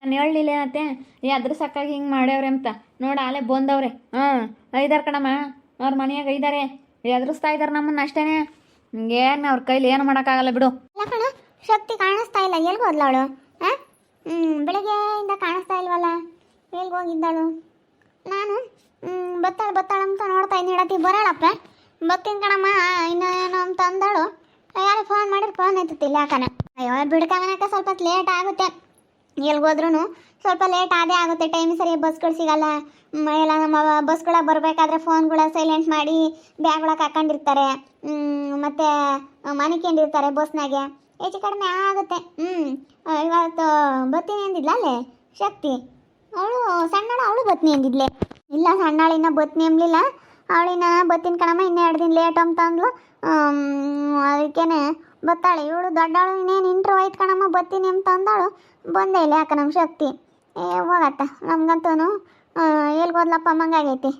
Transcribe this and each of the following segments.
ನಾನು ಹೇಳಲಿಲ್ಲ ಅತ್ತೆ ಅದ್ರ ಸಾಕಾಗಿ ಹಿಂಗೆ ಮಾಡ್ಯವ್ರೆ ಅಂತ ನೋಡ ಅಲ್ಲೇ ಬಂದವ್ರೆ. ಹಾಂ ಐದಾರು ಕಣಮ್ಮ, ಅವ್ರ ಮನೆಯಾಗ ಐದಾರೆ ಎದುರಿಸ್ತಾ ಇದ್ದಾರೆ ನಮ್ಮನ್ನ ಅಷ್ಟೇನೆ. ಹಿಂಗೇನು ಅವ್ರ ಕೈಲಿ ಏನು ಮಾಡೋಕ್ಕಾಗಲ್ಲ ಬಿಡು. ಇಲ್ಲ ಕಣ, ಶಕ್ತಿ ಕಾಣಿಸ್ತಾ ಇಲ್ಲ. ಎಲ್ಗೆ ಹೋದ್ಲ ಅವಳು? ಬೆಳಗ್ಗೆಯಿಂದ ಕಾಣಿಸ್ತಾ ಇಲ್ವಲ್ಲ, ಎಲ್ಗೆ ಹೋಗಿದ್ದಾಳು? ನಾನು ಬತ್ತಾಳ ಅಂತ ನೋಡ್ತಾ ಇದ್ದೀನಿ. ಹೇಳತ್ತಿ ಬರೋಳಪ್ಪ, ಬತ್ತೀನಿ ಕಣಮ್ಮ ಇನ್ನೇನು ಅಂತ ಅಂದಾಳು. ಯಾರು ಫೋನ್ ಮಾಡಿದ್ರೆ ಫೋನ್ ಎತ್ತುತ್ತಿಲ್ಲ ಯಾಕನ. ಅಯ್ಯೋ ಬಿಡ್ಕನಕ ಸ್ವಲ್ಪ ಲೇಟ್ ಆಗುತ್ತೆ. ಎಲ್ಗೋದ್ರೂ ಸ್ವಲ್ಪ ಲೇಟ್ ಆದೇ ಆಗುತ್ತೆ. ಟೈಮ್ ಸರಿ ಬಸ್ಗಳು ಸಿಗಲ್ಲ. ಎಲ್ಲ ನಮ್ಮ ಬಸ್ಗಳಾಗ ಬರಬೇಕಾದ್ರೆ ಫೋನ್ಗಳ ಸೈಲೆಂಟ್ ಮಾಡಿ ಬ್ಯಾಗ್ಗಳಾಗ ಹಾಕೊಂಡಿರ್ತಾರೆ, ಮತ್ತು ಮನಿಕೊಂಡಿರ್ತಾರೆ ಬಸ್ನಾಗೆ. ಹೆಚ್ಚು ಕಡಿಮೆ ಆಗುತ್ತೆ. ಇವತ್ತು ಬತ್ತೀನಿ ಅಂದಿದ್ಲ ಅಲ್ಲೇ ಶಕ್ತಿ, ಅವಳು ಸಣ್ಣಳು, ಅವಳು ಬತ್ನಿ ಅಂದಿದ್ಲೆ. ಇಲ್ಲ ಸಣ್ಣಳಿನ್ನ ಬತ್ನಿ ಅಂಬಲಿಲ್ಲ, ಅವಳಿನ್ನ ಬತ್ತೀನಿ ಕಣಮ್ಮ ಇನ್ನೂ 2 ದಿನ ಲೇಟ್ ಅಂತ ಅಂದ್ಲು. ಅದಕ್ಕೇನೆ ಬತ್ತಾಳೆ. ಇವಳು ದೊಡ್ಡವಳು ಇನ್ನೇನು ಇಂಟ್ರೂ ಆಯ್ತು ಕಣಮ್ಮ ಬತ್ತೀನಿ ಅಂತ ಅಂದಾಳು. ಬಂದೇ ಇಲ್ಲ ಯಾಕೆ ನಮ್ಮ ಶಕ್ತಿ. ಹೋಗತ್ತ ನಮ್ಗಂತೂ ಎಲ್ಗೋದ್ಲಪ್ಪ ಮಂಗಾಗೈತಿ.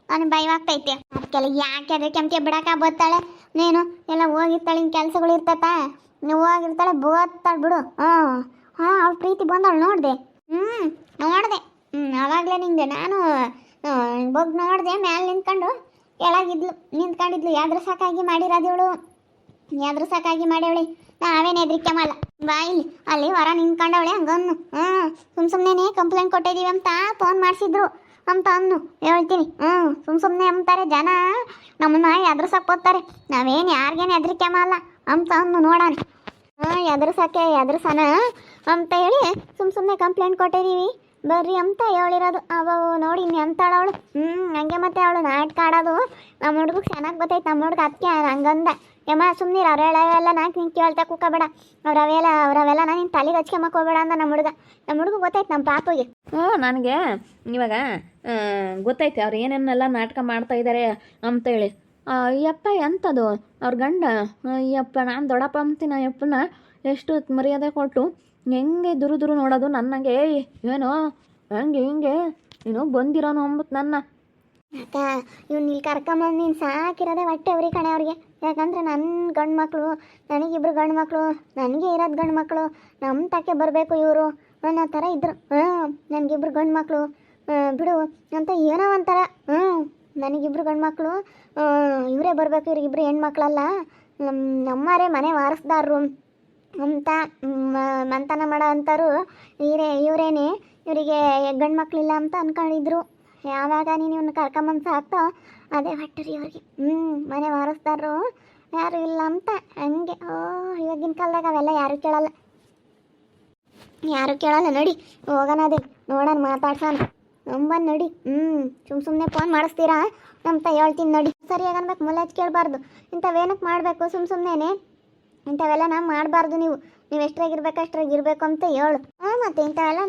ನನಗೆ ಭಯವಾಗ್ತೈತೆ. ಅದಕ್ಕೆಲ್ಲ ಯಾಕೆ ಅದ್ರ ಕೆಂಪೆ ಬಿಡಕ್ಕ ಬತ್ತಾಳೆ ನೀನು. ಎಲ್ಲ ಹೋಗಿರ್ತಾಳೆ, ಇನ್ನು ಕೆಲಸಗಳು ಇರ್ತತ, ನೀವು ಹೋಗಿರ್ತಾಳೆ ಬೋತ್ತಾಳೆ ಬಿಡು. ಅವಳು ಪ್ರೀತಿ ಬಂದವಳು ನೋಡಿದೆ. ನೋಡಿದೆ. ಆವಾಗಲೇ ನಿಂಗೆ ನಾನು ಬಗ್ ನೋಡಿದೆ. ಮ್ಯಾಲೆ ನಿಂತ್ಕೊಂಡು ಕೆಳಗಿದ್ಲು, ನಿಂತ್ಕೊಂಡಿದ್ಲು. ಯಾವ್ದ್ರ ಸಾಕಾಗಿ ಮಾಡಿರೋದವಳು, ಯಾವ್ದ್ರ ಸಾಕಾಗಿ ಮಾಡ್ಯವಳೆ. ನಾವೇನು ಹೆದರಿಕೆ ಮಾಡಲ್ಲ. ಬಾ ಇಲ್ಲಿ ಅಲ್ಲಿ ಹೊರ ನಿಂತ್ಕೊಂಡವಳೆ ಹಂಗನ್ನು. ಸುಮ್ಮನೆ ಕಂಪ್ಲೇಂಟ್ ಕೊಟ್ಟಿದ್ದೀವಿ ಅಂತ ಫೋನ್ ಮಾಡಿಸಿದ್ರು ಅಂತ ಅನ್ನು ಹೇಳ್ತೀನಿ. ಸುಮ್ಮನೆ ಅಂತಾರೆ ಜನ, ನಮ್ಮನ್ನ ಎದುರ್ಸಕ್ಕೋತಾರೆ. ನಾವೇನು ಯಾರಿಗೇನು ಹೆದರಿಕೆ ಮಾಡಲ್ಲ ಅಂತ ಅನ್ನು ನೋಡೋಣ. ಎದುರ್ಸನ ಅಂತ ಹೇಳಿ ಸುಮ್ಮನೆ ಕಂಪ್ಲೇಂಟ್ ಕೊಟ್ಟಿದ್ದೀವಿ ಬರ್ರಿ ಅಂತ ಹೇಳಿರೋದು. ಅವ ನೋಡಿ ಇನ್ನು ಅಂತಾಳವಳು. ಹಂಗೆ ಮತ್ತೆ ಅವಳು ನಾಟಕ ಆಡೋದು ನಮ್ಮ ಹುಡುಗಗೆ ಚೆನ್ನಾಗಿ ಗೊತ್ತೈತೆ. ನಮ್ಮ ಹುಡುಗ ಅದಕ್ಕೆ ಹಂಗಂದ. ಯಮ್ಮ ಸುಮ್ಮನೆ ಅವ್ರು ಹೇಳವೆಲ್ಲ ನಾಲ್ಕು ನಿಂಗೆ ಕೇಳ್ತಾ ಕೂಕೋಬೇಡ, ಅವ್ರವೆಲ್ಲ ನಾನು ನಿನ್ನ ತಲೆಗೆ ಹಚ್ಕೊಂಬಕೋಬೇಡ ಅಂದ ನಮ್ಮ ಹುಡುಗ ಗೊತ್ತೈತೆ ನಮ್ಮ ಪಾಪುಗೆ. ನನಗೆ ಇವಾಗ ಗೊತ್ತೈತೆ ಅವ್ರು ಏನೇನೆಲ್ಲ ನಾಟಕ ಮಾಡ್ತಾ ಇದ್ದಾರೆ ಅಂತೇಳಿ. ಅಯ್ಯಪ್ಪ ಎಂಥದ್ದು ಅವ್ರ ಗಂಡ. ಅಯ್ಯಪ್ಪ ನಾನು ದೊಡ್ಡಪ್ಪ ಅಂತೀನಿ. ಅಯ್ಯಪ್ಪನ ಎಷ್ಟು ಮರ್ಯಾದೆ ಕೊಟ್ಟು ಹೆಂಗೆ ದುರು ನೋಡೋದು ನನಗೆ. ಏನೋ ಹಂಗೆ ಹಿಂಗೆ ನೀನು ಬಂದಿರೋನು ಅಂಬತ್ತು ನನ್ನ. ಅಕ್ಕ ಇವ್ನು ಇಲ್ಲಿ ಕರ್ಕೊಂಬಂದು ನೀನು ಸಾಕಿರೋದೆ ಹೊಟ್ಟೆ ಅವ್ರಿ ಕಣೆ ಅವ್ರಿಗೆ. ಯಾಕಂದರೆ ನನ್ನ ಗಂಡು ಮಕ್ಕಳು, ನನಗಿಬ್ರು ಗಂಡು ಮಕ್ಕಳು, ನನಗೆ ಇರೋದು ಗಂಡು ಮಕ್ಕಳು, ನಮ್ಮ ತಕ್ಕೆ ಬರಬೇಕು ಇವರು ಅನ್ನೋ ಥರ ಇದ್ದರು. ನನಗಿಬ್ರು ಗಂಡು ಮಕ್ಕಳು ಬಿಡು ಅಂತ ಏನೋ ಒಂಥರ. ನನಗಿಬ್ರು ಗಂಡು ಮಕ್ಕಳು, ಇವರೇ ಬರಬೇಕು, ಇವ್ರಿಗಿಬ್ರು ಹೆಣ್ಮಕ್ಳಲ್ಲ, ನಮ್ಮರೇ ಮನೆ ವಾರಸ್ದಾರರು ಅಂತ ಮಂತನ ಮಾಡೋ ಅಂಥವ್ರು ಇವರೇನೆ. ಇವರಿಗೆ ಗಂಡು ಮಕ್ಕಳಿಲ್ಲ ಅಂತ ಅಂದ್ಕೊಂಡಿದ್ರು. ಯಾವಾಗ ನೀನು ಇವ್ನ ಕರ್ಕೊಂಬಂದು ಸಾಕ್ತೋ ಅದೇ ಹೊಟ್ಟರಿ ಅವ್ರಿಗೆ. ಮನೆ ವಾರಸ್ದಾರರು ಯಾರು ಇಲ್ಲ ಅಂತ ಹಂಗೆ. ಇವಾಗಿನ ಕಾಲದಾಗ ಅವೆಲ್ಲ ಯಾರು ಕೇಳಲ್ಲ ನೋಡಿ. ಹೋಗೋಣ ಅದೇ ನೋಡೋಣ, ಮಾತಾಡ್ಸೋಣ ನಂಬನ್ ನೋಡಿ. ಸುಮ್ಮನೆ ಫೋನ್ ಮಾಡಿಸ್ತೀರಾ ಅಂತ ಹೇಳ್ತೀನಿ ನೋಡಿ. ಸರಿಯಾಗಿ ಅನ್ಬೇಕು, ಮುಲಾಜ್ ಕೇಳಬಾರ್ದು. ಇಂಥವೇನಕ್ಕೆ ಮಾಡಬೇಕು ಸುಮ್ಮನೆ ಇಂಥವೆಲ್ಲ ನಾವು ಮಾಡಬಾರ್ದು. ನೀವು ಎಷ್ಟ್ರಾಗಿರ್ಬೇಕು ಅಷ್ಟ್ರಾಗಿರ್ಬೇಕು ಅಂತ ಹೇಳು. ಮತ್ತು ಇಂಥವೆಲ್ಲ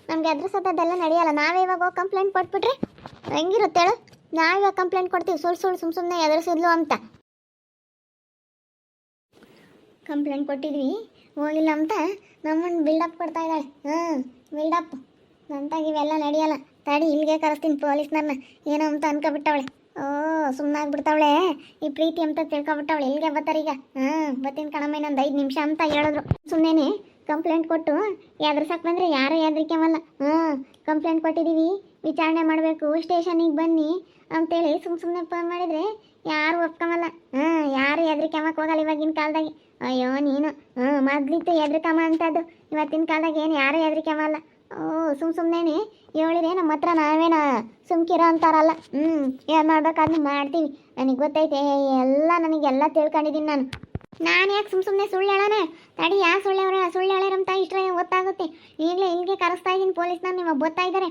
ನಮಗೆ ಎದುರಿಸೋದೆಲ್ಲ ನಡೆಯಲ್ಲ. ನಾವೇ ಇವಾಗ ಹೋಗಿ ಕಂಪ್ಲೇಂಟ್ ಕೊಟ್ಬಿಟ್ರೆ ಹೆಂಗಿರುತ್ತೆ ಹೇಳು. ನಾವಿವಾಗ ಕಂಪ್ಲೇಂಟ್ ಕೊಡ್ತೀವಿ ಸುಳ್ಳು ಸುಮ್ಮನೆ ಎದುರಿಸಿದ್ಲು ಅಂತ. ಕಂಪ್ಲೇಂಟ್ ಕೊಟ್ಟಿದ್ವಿ ಹೋಗಿಲ್ಲ ಅಂತ ನಮ್ಮನ್ನು ಬಿಲ್ಡಪ್ ಕೊಡ್ತಾ ಇದ್ದಾಳೆ. ಬಿಲ್ಡಪ್ ನಂತಾಗ ಇವೆಲ್ಲ ನಡೆಯಲ್ಲ. ತಡಿ ಇಲ್ಲಿಗೆ ಕರೆಸ್ತೀನಿ ಪೊಲೀಸ್ನವ್ರನ್ನ ಏನೋ ಅಂತ ಅನ್ಕೊಬಿಟ್ಟವಳೆ. ಸುಮ್ಮನಾಗ್ಬಿಡ್ತಾವಳೆ ಈ ಪ್ರೀತಿ ಅಂತ ತಿಳ್ಕೊಬಿಟ್ಟವಳೆ. ಇಲ್ಲಿಗೆ ಬರ್ತಾರೀಗ. ಬರ್ತೀನಿ ಕಣಮ್ಮ ಇನ್ನೊಂದು 5 ನಿಮಿಷ ಅಂತ ಹೇಳಿದ್ರು. ಸುಮ್ಮನೆ ಕಂಪ್ಲೇಂಟ್ ಕೊಟ್ಟು ಎದುರ್ಸಕ್ಕೆ ಬಂದರೆ ಯಾರೂ ಹೆದರಿಕೆವಲ್ಲ. ಕಂಪ್ಲೇಂಟ್ ಕೊಟ್ಟಿದ್ದೀವಿ, ವಿಚಾರಣೆ ಮಾಡಬೇಕು, ಸ್ಟೇಷನಿಗೆ ಬನ್ನಿ ಅಂತೇಳಿ ಸುಮ್ಮನೆ ಫೋನ್ ಮಾಡಿದರೆ ಯಾರು ಒಪ್ಕೊಂಬಲ್ಲ. ಯಾರು ಹೆದರಿಕೆಮ್ಮಕ್ಕೆ ಹೋಗಲ್ಲ ಇವಾಗಿನ ಕಾಲದಾಗೆ. ಅಯ್ಯೋ ನೀನು ಮೊದಲಿತ್ತು ಹೆದರಿಕಮ್ಮ ಅಂತದ್ದು. ಇವತ್ತಿನ ಕಾಲದಾಗ ಏನು ಯಾರೂ ಹೆದರಿಕೆಮ್ಮಲ್ಲ. ಸುಮ್ಮನೆ ಹೇಳಿದ್ರೆ ನಮ್ಮ ಹತ್ರ ನಾವೇನ ಸುಮ್ಕಿರೋ ಅಂತಾರಲ್ಲ. ಏನು ಮಾಡ್ಬೇಕಾದ್ರೂ ಮಾಡ್ತೀವಿ. ನನಗೆ ಗೊತ್ತೈತೆ ಎಲ್ಲ, ನನಗೆಲ್ಲ ತಿಳ್ಕೊಂಡಿದ್ದೀನಿ ನಾನು ಯಾಕೆ ಸುಮ್ಮನೆ ಸುಳ್ಳು ಹೇಳೋಣ. ತಡಿ ಯಾಕೆ ಸುಳ್ಳು ಹೇಳ್ಯಾರಂತ ಇಷ್ಟೇ ಗೊತ್ತಾಗುತ್ತೆ. ಈಗಲೇ ಇಲ್ಲಿಗೆ ಕರೆಸ್ತಾ ಇದ್ದೀನಿ ಪೊಲೀಸ್ನವ್ರು. ನೀವು ಬರ್ತಾ ಇದ್ದಾರೆ.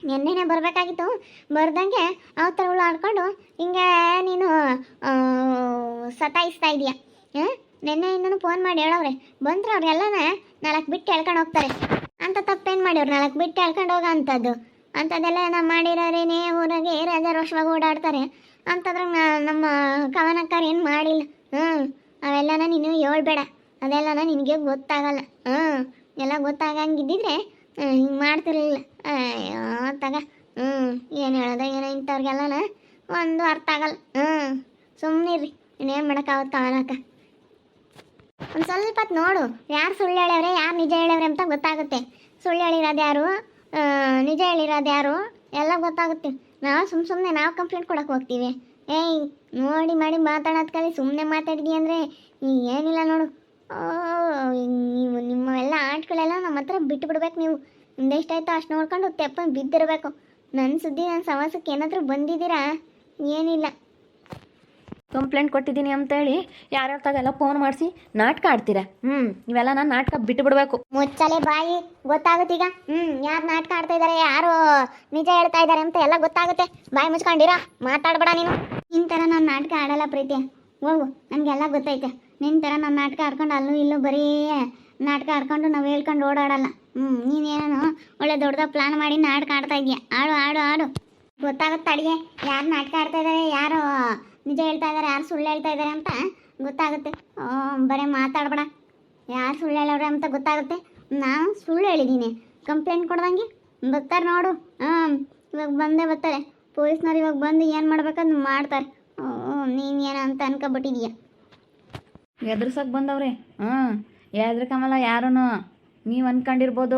ನೆನ್ನೆನೇ ಬರಬೇಕಾಗಿತ್ತು. ಬರ್ದಂಗೆ ಅವತ್ತರಗಳು ಆಡ್ಕೊಂಡು ಹಿಂಗೆ ನೀನು ಸತಾಯಿಸ್ತಾ ಇದೀಯ. ನೆನ್ನೆಯಿಂದನೂ ಫೋನ್ ಮಾಡಿ ಹೇಳವ್ರೆ. ಬಂದ್ರೆ ಅವ್ರಿಗೆಲ್ಲನ 4 ಬಿಟ್ಟು ಹೇಳ್ಕೊಂಡು ಹೋಗ್ತಾರೆ ಅಂತ. ತಪ್ಪೇನು ಮಾಡಿವ್ರು 4 ಬಿಟ್ಟು ಹೇಳ್ಕೊಂಡು ಹೋಗೋ ಅಂಥದ್ದು ಅಂಥದ್ದೆಲ್ಲ ನಾವು ಮಾಡಿರೋರೇನೇ ಊರಾಗೆ ರಾಜಾರೋಷವಾಗಿ ಓಡಾಡ್ತಾರೆ ಅಂತಂದ್ರೆ ನಮ್ಮ ಕವನಕ್ಕಾರ ಏನು ಮಾಡಿಲ್ಲ. ಅವೆಲ್ಲನ ನೀನು ಹೇಳ್ಬೇಡ. ಅದೆಲ್ಲನ ನಿನಗೆ ಗೊತ್ತಾಗಲ್ಲ. ಎಲ್ಲ ಗೊತ್ತಾಗಂಗಿದ್ದಿದ್ರೆ ಹಿಂಗೆ ಮಾಡ್ತಿರ್ಲಿಲ್ಲ. ಅಯ್ಯೋ ತಗ. ಏನು ಹೇಳೋದು ಏನೋ ಇಂಥವ್ರಿಗೆಲ್ಲನ ಒಂದು ಅರ್ಥ ಆಗಲ್ಲ. ಸುಮ್ಮನಿರ್ರಿ, ಇನ್ನೇನು ಮಾಡೋಕ್ಕಾಗುತ್ತೆ ಕವನಕ್ಕ. ಒಂದು ಸ್ವಲ್ಪ ಹೊತ್ತು ನೋಡು, ಯಾರು ಸುಳ್ಳು ಹೇಳ್ಯವ್ರೆ ಯಾರು ನಿಜ ಹೇಳ್ಯವ್ರೆ ಅಂತ ಗೊತ್ತಾಗುತ್ತೆ. ಸುಳ್ಳು ಹೇಳಿರೋದು ಯಾರು ನಿಜ ಹೇಳಿರೋದು ಯಾರು ಎಲ್ಲ ಗೊತ್ತಾಗುತ್ತೆ. ನಾವು ಸುಮ್ಮನೆ ನಾವು ಕಂಪ್ಲೇಂಟ್ ಕೊಡಕ್ಕೆ ಹೋಗ್ತೀವಿ. ಏಯ್ ನೋಡಿ ಮಾಡಿ ಮಾತಾಡೋದು ಕಲಿ, ಸುಮ್ಮನೆ ಮಾತಾಡಿದ್ವಿ ಅಂದರೆ ಏನಿಲ್ಲ ನೋಡು. ನೀವು ನಿಮ್ಮವೆಲ್ಲ ಆಟಗಳೆಲ್ಲ ನಮ್ಮ ಹತ್ರ ಬಿಟ್ಟು ಬಿಡ್ಬೇಕು. ನೀವು ನಿಮ್ದೆಷ್ಟಾಯ್ತೋ ಅಷ್ಟು ನೋಡ್ಕೊಂಡು ತೆಪ್ಪಂದು ಬಿದ್ದಿರಬೇಕು. ನನ್ನ ಸುದ್ದಿ ನನ್ನ ಸವಾಸಕ್ಕೆ ಏನಾದರೂ ಬಂದಿದ್ದೀರಾ? ಏನಿಲ್ಲ. ಕಂಪ್ಲೇಂಟ್ ಕೊಟ್ಟಿದ್ದೀನಿ ಅಂತೇಳಿ ಯಾರ್ಯಾರ ತಾಗೆಲ್ಲ ಫೋನ್ ಮಾಡಿಸಿ ನಾಟಕ ಆಡ್ತೀರಾ. ಇವೆಲ್ಲ ನಾನು ನಾಟಕ ಬಿಟ್ಟು ಬಿಡಬೇಕು. ಮುಚ್ಚಲೆ ಬಾಯಿ, ಗೊತ್ತಾಗುತ್ತೀಗ. ಯಾರು ನಾಟಕ ಆಡ್ತಾ ಇದ್ದಾರೆ, ಯಾರು ನಿಜ ಹೇಳ್ತಾ ಇದ್ದಾರೆ ಅಂತ ಎಲ್ಲ ಗೊತ್ತಾಗುತ್ತೆ. ಬಾಯಿ ಮುಚ್ಕೊಂಡಿರ, ಮಾತಾಡ್ಬೇಡ ನೀನು. ನಿನ್ನ ಥರ ನಾನು ನಾಟಕ ಆಡಲ್ಲ ಪ್ರೀತಿ, ಹೋಗು. ನನಗೆಲ್ಲ ಗೊತ್ತೈತೆ. ನಿನ್ನ ಥರ ನಾನು ನಾಟಕ ಆಡ್ಕೊಂಡು ಅಲ್ಲೂ ಇಲ್ಲೂ ಬರೀ ನಾಟಕ ಆಡ್ಕೊಂಡು ನಾವು ಹೇಳ್ಕೊಂಡು ಓಡಾಡಲ್ಲ. ನೀನೇನು ಒಳ್ಳೆ ದೊಡ್ಡದಾಗ ಪ್ಲಾನ್ ಮಾಡಿ ನಾಟಕ ಆಡ್ತಾ ಇದೆಯಾ? ಆಡು ಆಡು ಆಡು, ಗೊತ್ತಾಗುತ್ತೆ ಅಡಿಗೆ. ಯಾರು ನಾಟಕ ಆಡ್ತಾ ಇದ್ದಾರೆ, ಯಾರು ನಿಜ ಹೇಳ್ತಾ ಇದ್ದಾರೆ, ಯಾರು ಸುಳ್ಳು ಹೇಳ್ತಾ ಇದ್ದಾರೆ ಅಂತ ಗೊತ್ತಾಗುತ್ತೆ. ಬರೀ ಮಾತಾಡ್ಬೇಡ. ಯಾರು ಸುಳ್ಳು ಹೇಳೋರೆ ಅಂತ ಗೊತ್ತಾಗುತ್ತೆ. ನಾನು ಸುಳ್ಳು ಹೇಳಿದ್ದೀನಿ ಕಂಪ್ಲೇಂಟ್ ಕೊಡ್ದಂಗೆ ಬರ್ತಾರೆ ನೋಡು. ಇವಾಗ ಬಂದೇ ಬರ್ತಾರೆ ಪೊಲೀಸ್ನವ್ರು. ಇವಾಗ ಬಂದು ಏನು ಮಾಡ್ಬೇಕಂದು ಮಾಡ್ತಾರೆ. ನೀನು ಏನು ಅಂತ ಅನ್ಕೊಬಿಟ್ಟಿದೀಯ. ಎದುರ್ಸಕ್ಕೆ ಬಂದವ್ರಿ. ಎದ್ರಕಮಲ್ಲ ಯಾರೂ. ನೀವು ಅಂದ್ಕೊಂಡಿರ್ಬೋದು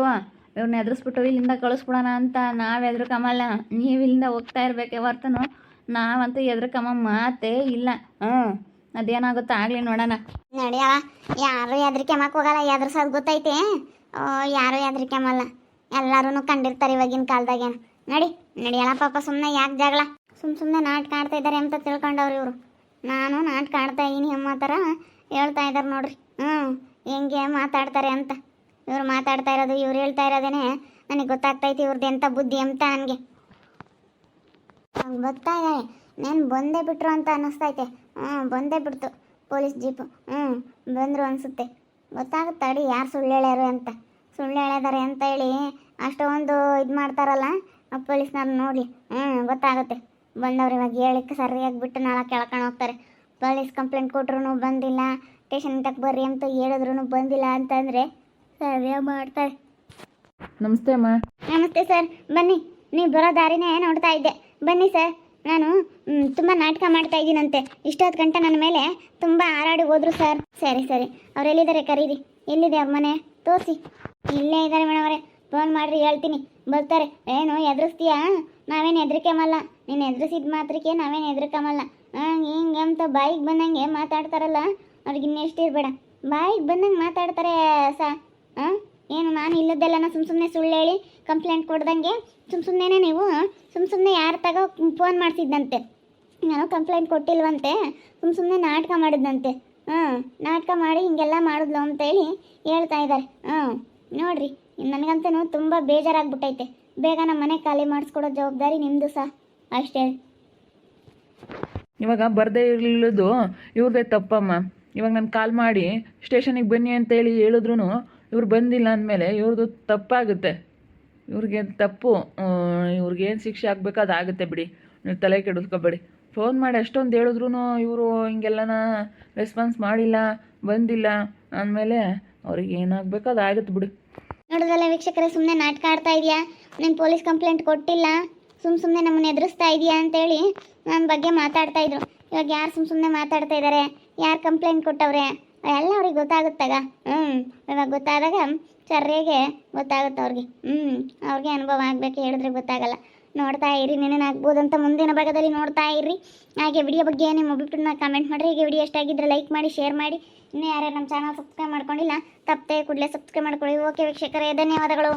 ಇವ್ರನ್ನ ಎದುರಿಸ್ಬಿಟ್ಟು ಇಲ್ಲಿಂದ ಕಳಿಸ್ಬಿಡೋಣ ಅಂತ. ನಾವು ಎದ್ರಕಮಲ್ಲ, ನೀವು ಇಲ್ಲಿಂದ ಹೋಗ್ತಾ ಇರಬೇಕೆ ಹೊರ್ತನು ನಾವಂತೂ ಎದ್ರಕಮ್ಮ ಮಾತೇ ಇಲ್ಲ. ಅದೇನಾಗುತ್ತೋ ಆಗಲಿ ನೋಡೋಣ. ನಡಿಯವ, ಯಾರು ಹೆದ್ರಿಕೆಮ್ಮಕ್ಕೆ ಹೋಗಲ್ಲ. ಎದುರ್ಸೋದು ಗೊತ್ತೈತೆ. ಯಾರು ಹೆದ್ರಿಕೆಮ್ಮಲ್ಲ, ಎಲ್ಲರೂ ಕಂಡಿರ್ತಾರೆ ಇವಾಗಿನ ಕಾಲದಾಗೇನು. ನಡಿಯಲ್ಲ ಪಾಪ, ಸುಮ್ಮನೆ ಯಾಕೆ ಜಗಳ? ಸುಮ್ಮನೆ ನಾಟಕ ಆಡ್ತಾ ಇದ್ದಾರೆ ಅಂತ ತಿಳ್ಕೊಂಡವ್ರು ಇವರು. ನಾನು ನಾಟಕ ಆಡ್ತಾ ಇದ್ದೀನಿ ಅಮ್ಮ ಥರ ಹೇಳ್ತಾ ಇದ್ದಾರೆ ನೋಡ್ರಿ. ಹೆಂಗೆ ಮಾತಾಡ್ತಾರೆ ಅಂತ. ಇವ್ರು ಮಾತಾಡ್ತಾ ಇರೋದು, ಇವ್ರು ಹೇಳ್ತಾ ಇರೋದೇನೆ ನನಗೆ ಗೊತ್ತಾಗ್ತೈತಿ ಇವ್ರದ್ದು ಎಂಥ ಬುದ್ಧಿ ಅಂತ ನನಗೆ ಗೊತ್ತಾ ಇದ್ದಾರೆ. ನಾನು ಬಂದೇ ಬಿಟ್ರು ಅಂತ ಅನ್ನಿಸ್ತೈತೆ. ಬಂದೇ ಬಿಡ್ತು ಪೊಲೀಸ್ ಜೀಪು. ಬಂದರು ಅನಿಸುತ್ತೆ. ಗೊತ್ತಾಗುತ್ತೆ ಅಡಿ ಯಾರು ಸುಳ್ಳು ಹೇಳ್ಯಾರು ಅಂತ. ಸುಳ್ಳು ಹೇಳಿದಾರೆ ಅಂತ ಹೇಳಿ ಅಷ್ಟೊಂದು ಇದು ಮಾಡ್ತಾರಲ್ಲ ಪೊಲೀಸ್ನವ್ರು. ನೋಡಿ ಗೊತ್ತಾಗುತ್ತೆ. ಬಂದವ್ರು ಇವಾಗ ಹೇಳಿಕ್ಕೆ ಸರಿಯಾಗಿ ಬಿಟ್ಟು ನಾಳೆ ಕೆಳ್ಕೊಂಡು ಹೋಗ್ತಾರೆ. ಪೊಲೀಸ್ ಕಂಪ್ಲೇಂಟ್ ಕೊಟ್ರು ಬಂದಿಲ್ಲ, ಸ್ಟೇಷನ್ ತಕ್ಕ ಬರ್ರಿ ಅಂತ ಹೇಳಿದ್ರು ಬಂದಿಲ್ಲ ಅಂತಂದರೆ ಸರಿಯಾಗಿ ಮಾಡ್ತಾರೆ. ನಮಸ್ತೆ ಅಮ್ಮ. ನಮಸ್ತೆ ಸರ್, ಬನ್ನಿ. ನೀವು ಬರೋ ದಾರಿನೇ ನೋಡ್ತಾ ಇದ್ದೆ. ಬನ್ನಿ ಸರ್. ನಾನು ತುಂಬ ನಾಟಕ ಮಾಡ್ತಾ ಇದ್ದೀನಂತೆ. ಇಷ್ಟೊತ್ತು ಗಂಟೆ ನನ್ನ ಮೇಲೆ ತುಂಬ ಹಾರಾಡಿ ಹೋದ್ರು ಸರ್. ಸರಿ ಅವ್ರು ಎಲ್ಲಿದ್ದಾರೆ ಕರೀರಿ. ಎಲ್ಲಿದೆ ಅವ್ರ ಮನೆ ತೋರಿಸಿ. ಇಲ್ಲೇ ಇದ್ದಾರೆ ಮೇಡಮ್ ಅವರೇ, ಫೋನ್ ಮಾಡಿರಿ ಹೇಳ್ತೀನಿ, ಬರ್ತಾರೆ. ಏನು ಎದುರಿಸ್ತೀಯಾ? ನಾವೇನು ಹೆದ್ರಿಕೆಮಲ್ಲ. ನೀನು ಎದುರಿಸಿದ ಮಾತ್ರಕ್ಕೆ ನಾವೇನು ಹೆದ್ರಿಕಮಲ್ಲ. ಹಿಂಗೆ ಅಂತ ಬಾಯಿಗೆ ಬಂದಂಗೆ ಮಾತಾಡ್ತಾರಲ್ಲ ಅವ್ರಿಗೆ ಇನ್ನೆಷ್ಟು ಇರಬೇಡ. ಬಾಯಿಗೆ ಬಂದಂಗೆ ಮಾತಾಡ್ತಾರೆ ಏನು ನಾನು ಇಲ್ಲದ್ದೆಲ್ಲ ಸುಮ್ಮನೆ ಸುಳ್ಳು ಹೇಳಿ ಕಂಪ್ಲೇಂಟ್ ಕೊಡ್ದಂಗೆ ಸುಮ್ಮನೆ ನೀವು ಸುಮ್ಮನೆ ಯಾರು ತಗೋ ಫೋನ್ ಮಾಡಿಸಿದ್ದಂತೆ. ನಾನು ಕಂಪ್ಲೇಂಟ್ ಕೊಟ್ಟಿಲ್ವಂತೆ, ಸುಮ್ಮನೆ ನಾಟಕ ಮಾಡಿದ್ದಂತೆ. ನಾಟಕ ಮಾಡಿ ಹಿಂಗೆಲ್ಲ ಮಾಡಿದ್ಲು ಅಂತೇಳಿ ಹೇಳ್ತಾ ಇದ್ದಾರೆ. ನೋಡ್ರಿ, ನನಗಂತೂ ತುಂಬ ಬೇಜಾರಾಗ್ಬಿಟ್ಟೈತೆ. ಬೇಗ ನಮ್ಮ ಮನೆ ಖಾಲಿ ಮಾಡಿಸ್ಕೊಡೋ ಜವಾಬ್ದಾರಿ ನಿಮ್ಮದು ಸಹ ಅಷ್ಟೇ. ಇವಾಗ ಬರದೇ ಇರಲಿಲ್ಲದು ಇವ್ರದ್ದೇ ತಪ್ಪಮ್ಮ. ಇವಾಗ ನಾನು ಕಾಲ್ ಮಾಡಿ ಸ್ಟೇಷನಿಗೆ ಬನ್ನಿ ಅಂತೇಳಿ ಹೇಳಿದ್ರು ಇವ್ರು ಬಂದಿಲ್ಲ ಅಂದಮೇಲೆ ಇವ್ರದ್ದು ತಪ್ಪಾಗುತ್ತೆ. ಇವ್ರಿಗೆ ತಪ್ಪು, ಇವ್ರಿಗೇನು ಶಿಕ್ಷೆ ಆಗಬೇಕು ಅದಾಗುತ್ತೆ ಬಿಡಿ. ನೀವು ತಲೆ ಕೆಡಿಸ್ಕೊಬೇಡಿ. ಫೋನ್ ಮಾಡಿ ಅಷ್ಟೊಂದು ಹೇಳಿದ್ರು ಇವರು ಹಿಂಗೆಲ್ಲನ ರೆಸ್ಪಾನ್ಸ್ ಮಾಡಿಲ್ಲ, ಬಂದಿಲ್ಲ ಅಂದಮೇಲೆ ಅವ್ರಿಗೆ ಏನಾಗಬೇಕು ಅದಾಗುತ್ತೆ ಬಿಡಿ. ನೋಡಿದ್ರಲ್ಲ ವೀಕ್ಷಕರೇ, ಸುಮ್ಮನೆ ನಾಟಕ ಆಡ್ತಾ ಇದೆಯಾ? ನೀನು ಪೊಲೀಸ್ ಕಂಪ್ಲೇಂಟ್ ಕೊಟ್ಟಿಲ್ಲ, ಸುಮ್ಮನೆ ನಮ್ಮನ್ನು ಎದುರಿಸ್ತಾ ಇದೆಯಾ ಅಂತೇಳಿ ನನ್ನ ಬಗ್ಗೆ ಮಾತಾಡ್ತಾ ಇದ್ರು. ಇವಾಗ ಯಾರು ಸುಮ್ಮನೆ ಮಾತಾಡ್ತಾ ಇದ್ದಾರೆ, ಯಾರು ಕಂಪ್ಲೇಂಟ್ ಕೊಟ್ಟವ್ರೆ ಎಲ್ಲ ಅವ್ರಿಗೆ ಗೊತ್ತಾಗುತ್ತಾಗ. ಇವಾಗ ಗೊತ್ತಾದಾಗ ಸರಿಯಾಗೆ ಗೊತ್ತಾಗುತ್ತೆ ಅವ್ರಿಗೆ. ಅವ್ರಿಗೆ ಅನುಭವ ಆಗಬೇಕು, ಹೇಳಿದ್ರೆ ಗೊತ್ತಾಗಲ್ಲ. ನೋಡ್ತಾ ಇರಿ, ನೆನೇನಾಗ್ಬೋದು ಅಂತ ಮುಂದಿನ ಭಾಗದಲ್ಲಿ ನೋಡ್ತಾ ಇರ್ರಿ. ಹಾಗೆ ವಿಡಿಯೋ ಬಗ್ಗೆ ನಿಮ್ಮ ಅಭಿಪ್ರಾಯನ ಕಮೆಂಟ್ ಮಾಡಿರಿ. ಹೀಗೆ ವಿಡಿಯೋ ಎಷ್ಟಾಗಿದ್ದರೆ ಲೈಕ್ ಮಾಡಿ, ಶೇರ್ ಮಾಡಿ. ಇನ್ನೂ ಯಾರ್ಯಾರು ನಮ್ಮ ಚಾನಲ್ ಸಬ್ಸ್ಕ್ರೈಬ್ ಮಾಡ್ಕೊಂಡಿಲ್ಲ ತಪ್ಪದೆ ಕೂಡಲೇ ಸಬ್ಸ್ಕ್ರೈಬ್ ಮಾಡ್ಕೊಳ್ಳಿ. ಓಕೆ ವೀಕ್ಷಕರೇ, ಧನ್ಯವಾದಗಳು.